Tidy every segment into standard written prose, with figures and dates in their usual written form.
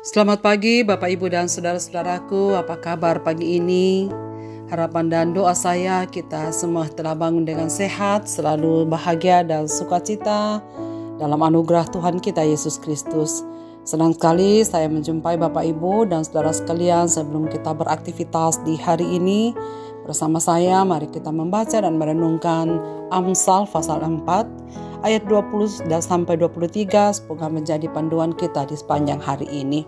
Selamat pagi Bapak Ibu dan saudara-saudaraku, apa kabar pagi ini? Harapan dan doa saya kita semua telah bangun dengan sehat, selalu bahagia dan sukacita dalam anugerah Tuhan kita Yesus Kristus. Senang sekali saya menjumpai Bapak Ibu dan saudara sekalian sebelum kita beraktivitas di hari ini. Bersama saya mari kita membaca dan merenungkan Amsal pasal 4 ayat 20 dan sampai 23, semoga menjadi panduan kita di sepanjang hari ini.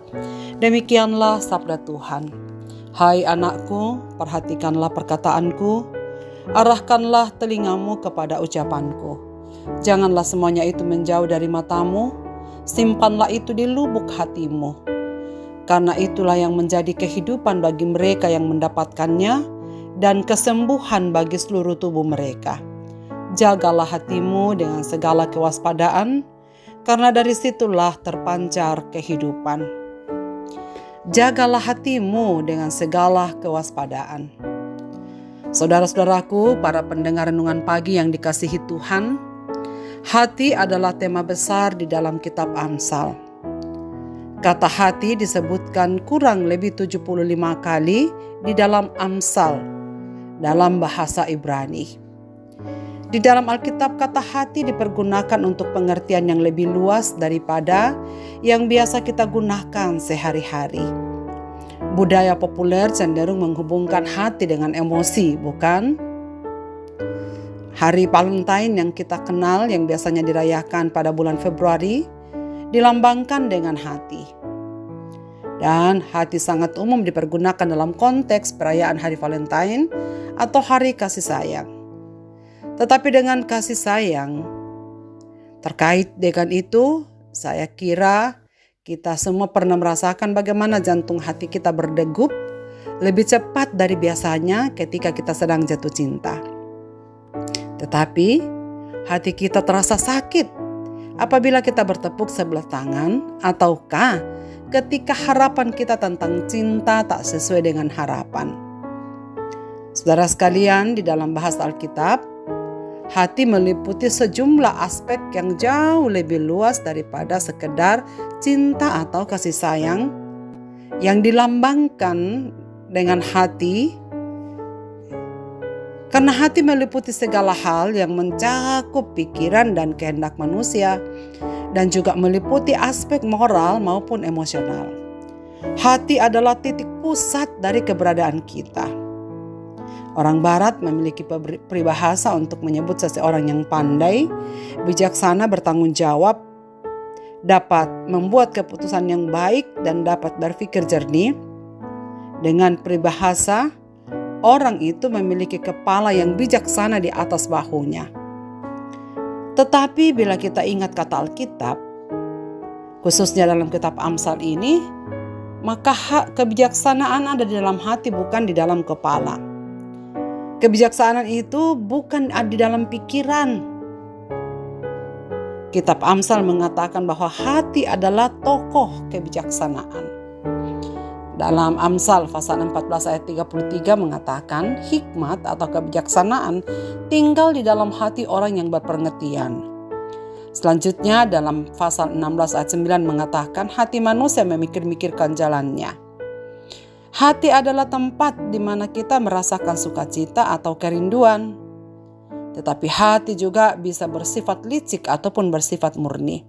Demikianlah sabda Tuhan. Hai anakku, perhatikanlah perkataanku, arahkanlah telingamu kepada ucapanku. Janganlah semuanya itu menjauh dari matamu, simpanlah itu di lubuk hatimu. Karena itulah yang menjadi kehidupan bagi mereka yang mendapatkannya, dan kesembuhan bagi seluruh tubuh mereka. Jagalah hatimu dengan segala kewaspadaan, karena dari situlah terpancar kehidupan. Jagalah hatimu dengan segala kewaspadaan. Saudara-saudaraku, para pendengar renungan pagi yang dikasihi Tuhan, hati adalah tema besar di dalam kitab Amsal. Kata hati disebutkan kurang lebih 75 kali di dalam Amsal dalam bahasa Ibrani. Di dalam Alkitab, kata hati dipergunakan untuk pengertian yang lebih luas daripada yang biasa kita gunakan sehari-hari. Budaya populer cenderung menghubungkan hati dengan emosi, bukan? Hari Valentine yang kita kenal, yang biasanya dirayakan pada bulan Februari, dilambangkan dengan hati. Dan hati sangat umum dipergunakan dalam konteks perayaan Hari Valentine atau Hari Kasih Sayang. Tetapi dengan kasih sayang, terkait dengan itu, saya kira kita semua pernah merasakan bagaimana jantung hati kita berdegup lebih cepat dari biasanya ketika kita sedang jatuh cinta. Tetapi hati kita terasa sakit apabila kita bertepuk sebelah tangan, ataukah ketika harapan kita tentang cinta tak sesuai dengan harapan. Saudara sekalian, di dalam bahasa Alkitab, hati meliputi sejumlah aspek yang jauh lebih luas daripada sekedar cinta atau kasih sayang yang dilambangkan dengan hati. Karena hati meliputi segala hal yang mencakup pikiran dan kehendak manusia, dan juga meliputi aspek moral maupun emosional. Hati adalah titik pusat dari keberadaan kita. Orang Barat memiliki peribahasa untuk menyebut seseorang yang pandai, bijaksana, bertanggung jawab, dapat membuat keputusan yang baik, dan dapat berpikir jernih. Dengan peribahasa, orang itu memiliki kepala yang bijaksana di atas bahunya. Tetapi bila kita ingat kata Alkitab, khususnya dalam kitab Amsal ini, maka kebijaksanaan ada di dalam hati, bukan di dalam kepala. Kebijaksanaan itu bukan ada di dalam pikiran. Kitab Amsal mengatakan bahwa hati adalah tokoh kebijaksanaan. Dalam Amsal pasal 14 ayat 33 mengatakan, hikmat atau kebijaksanaan tinggal di dalam hati orang yang berpengertian. Selanjutnya dalam pasal 16 ayat 9 mengatakan, hati manusia memikir-mikirkan jalannya. Hati adalah tempat di mana kita merasakan sukacita atau kerinduan. Tetapi hati juga bisa bersifat licik ataupun bersifat murni.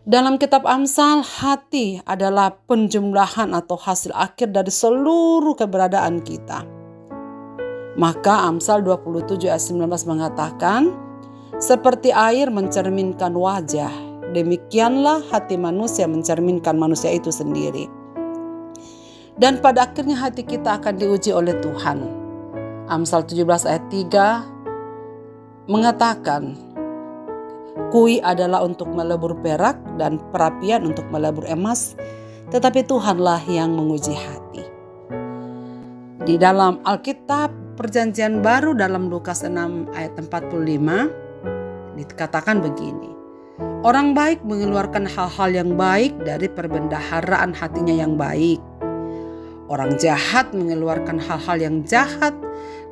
Dalam kitab Amsal, hati adalah penjumlahan atau hasil akhir dari seluruh keberadaan kita. Maka Amsal 27 ayat 19 mengatakan, seperti air mencerminkan wajah, demikianlah hati manusia mencerminkan manusia itu sendiri. Dan pada akhirnya hati kita akan diuji oleh Tuhan. Amsal 17 ayat 3 mengatakan, kui adalah untuk melebur perak dan perapian untuk melebur emas, tetapi Tuhanlah yang menguji hati. Di dalam Alkitab Perjanjian Baru dalam Lukas 6 ayat 45 dikatakan begini, orang baik mengeluarkan hal-hal yang baik dari perbendaharaan hatinya yang baik. Orang jahat mengeluarkan hal-hal yang jahat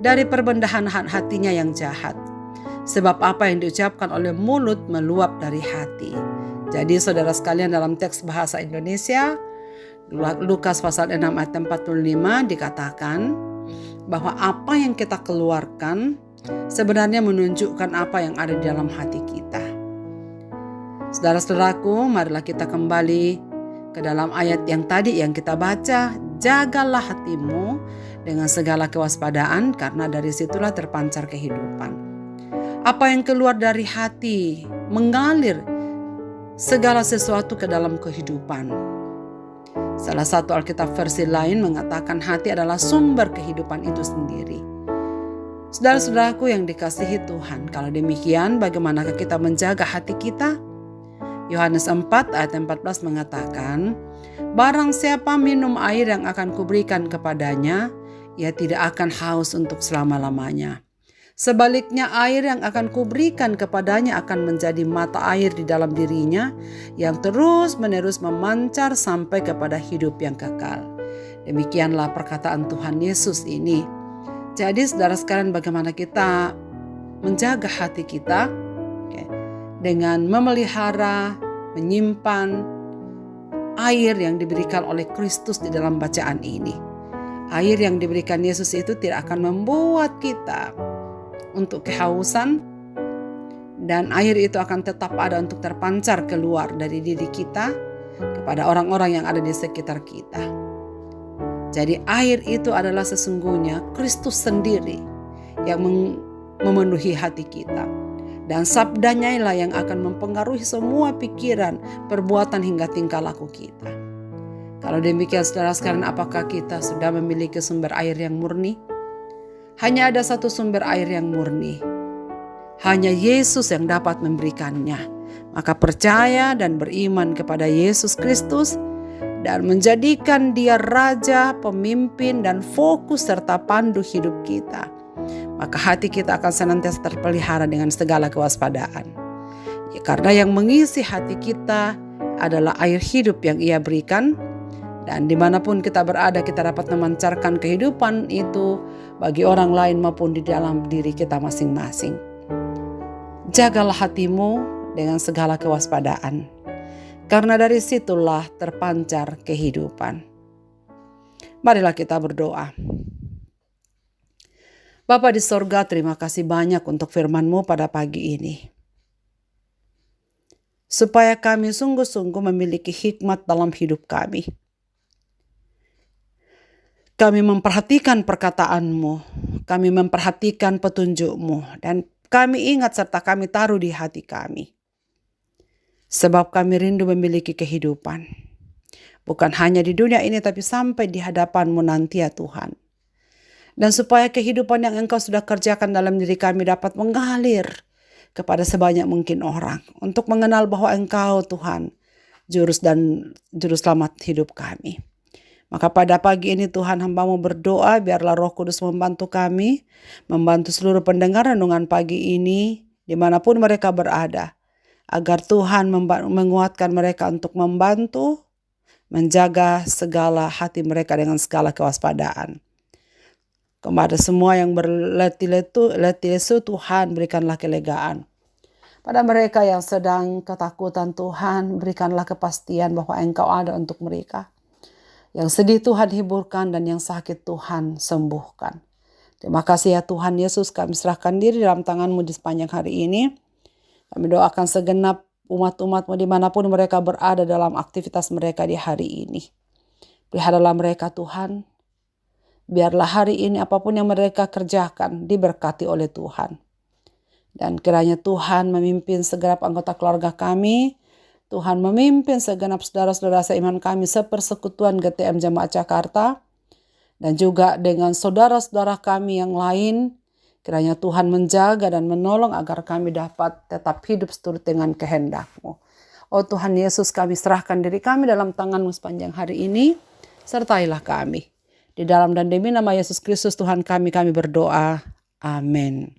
dari perbendaharaan hatinya yang jahat. Sebab apa yang diucapkan oleh mulut meluap dari hati. Jadi saudara sekalian, dalam teks bahasa Indonesia Lukas pasal 6 ayat 45 dikatakan bahwa apa yang kita keluarkan sebenarnya menunjukkan apa yang ada di dalam hati kita. Saudara-saudaraku, marilah kita kembali ke dalam ayat yang tadi yang kita baca. Jagalah hatimu dengan segala kewaspadaan, karena dari situlah terpancar kehidupan. Apa yang keluar dari hati mengalir segala sesuatu ke dalam kehidupan. Salah satu Alkitab versi lain mengatakan hati adalah sumber kehidupan itu sendiri. Saudara-saudaraku yang dikasihi Tuhan, kalau demikian bagaimanakah kita menjaga hati kita? Yohanes 4 ayat 14 mengatakan, barang siapa minum air yang akan kuberikan kepadanya, ia tidak akan haus untuk selama-lamanya. Sebaliknya air yang akan kuberikan kepadanya akan menjadi mata air di dalam dirinya yang terus-menerus memancar sampai kepada hidup yang kekal. Demikianlah perkataan Tuhan Yesus ini. Jadi saudara sekalian, bagaimana kita menjaga hati kita dengan memelihara, menyimpan air yang diberikan oleh Kristus di dalam bacaan ini. Air yang diberikan Yesus itu tidak akan membuat kita untuk kehausan, dan air itu akan tetap ada untuk terpancar keluar dari diri kita kepada orang-orang yang ada di sekitar kita. Jadi air itu adalah sesungguhnya Kristus sendiri yang memenuhi hati kita, dan sabdanya lah yang akan mempengaruhi semua pikiran, perbuatan hingga tingkah laku kita. Kalau demikian saudara sekalian, apakah kita sudah memiliki sumber air yang murni? Hanya ada satu sumber air yang murni. Hanya Yesus yang dapat memberikannya. Maka percaya dan beriman kepada Yesus Kristus dan menjadikan Dia Raja, pemimpin, dan fokus serta pandu hidup kita. Maka hati kita akan senantiasa terpelihara dengan segala kewaspadaan. Ya, karena yang mengisi hati kita adalah air hidup yang Ia berikan. Dan dimanapun kita berada, kita dapat memancarkan kehidupan itu bagi orang lain maupun di dalam diri kita masing-masing. Jagalah hatimu dengan segala kewaspadaan, karena dari situlah terpancar kehidupan. Marilah kita berdoa. Bapa di sorga, terima kasih banyak untuk firman-Mu pada pagi ini. Supaya kami sungguh-sungguh memiliki hikmat dalam hidup kami. Kami memperhatikan perkataan-Mu, kami memperhatikan petunjuk-Mu, dan kami ingat serta kami taruh di hati kami. Sebab kami rindu memiliki kehidupan. Bukan hanya di dunia ini, tapi sampai di hadapan-Mu nanti ya Tuhan. Dan supaya kehidupan yang Engkau sudah kerjakan dalam diri kami dapat mengalir kepada sebanyak mungkin orang. Untuk mengenal bahwa Engkau Tuhan, juru selamat hidup kami. Maka pada pagi ini Tuhan, hamba-Mu berdoa biarlah Roh Kudus membantu kami, membantu seluruh pendengar renungan pagi ini dimanapun mereka berada. Agar Tuhan menguatkan mereka untuk membantu, menjaga segala hati mereka dengan segala kewaspadaan. Kepada semua yang berletih-lesu Tuhan berikanlah kelegaan. Pada mereka yang sedang ketakutan Tuhan, berikanlah kepastian bahwa Engkau ada untuk mereka. Yang sedih Tuhan hiburkan, dan yang sakit Tuhan sembuhkan. Terima kasih ya Tuhan Yesus, kami serahkan diri dalam tangan-Mu di sepanjang hari ini. Kami doakan segenap umat-umat-Mu dimanapun mereka berada dalam aktivitas mereka di hari ini. Peliharalah mereka Tuhan. Biarlah hari ini apapun yang mereka kerjakan diberkati oleh Tuhan. Dan kiranya Tuhan memimpin segenap anggota keluarga kami. Tuhan memimpin segenap saudara-saudara seiman kami sepersekutuan GTM Jemaat Jakarta. Dan juga dengan saudara-saudara kami yang lain. Kiranya Tuhan menjaga dan menolong agar kami dapat tetap hidup seturut dengan kehendak-Mu. Oh Tuhan Yesus, kami serahkan diri kami dalam tangan-Mu sepanjang hari ini. Sertailah kami. Di dalam dan demi nama Yesus Kristus Tuhan kami berdoa. Amin.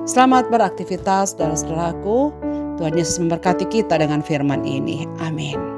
Selamat beraktivitas saudara-saudaraku. Tuhan Yesus memberkati kita dengan firman ini. Amin.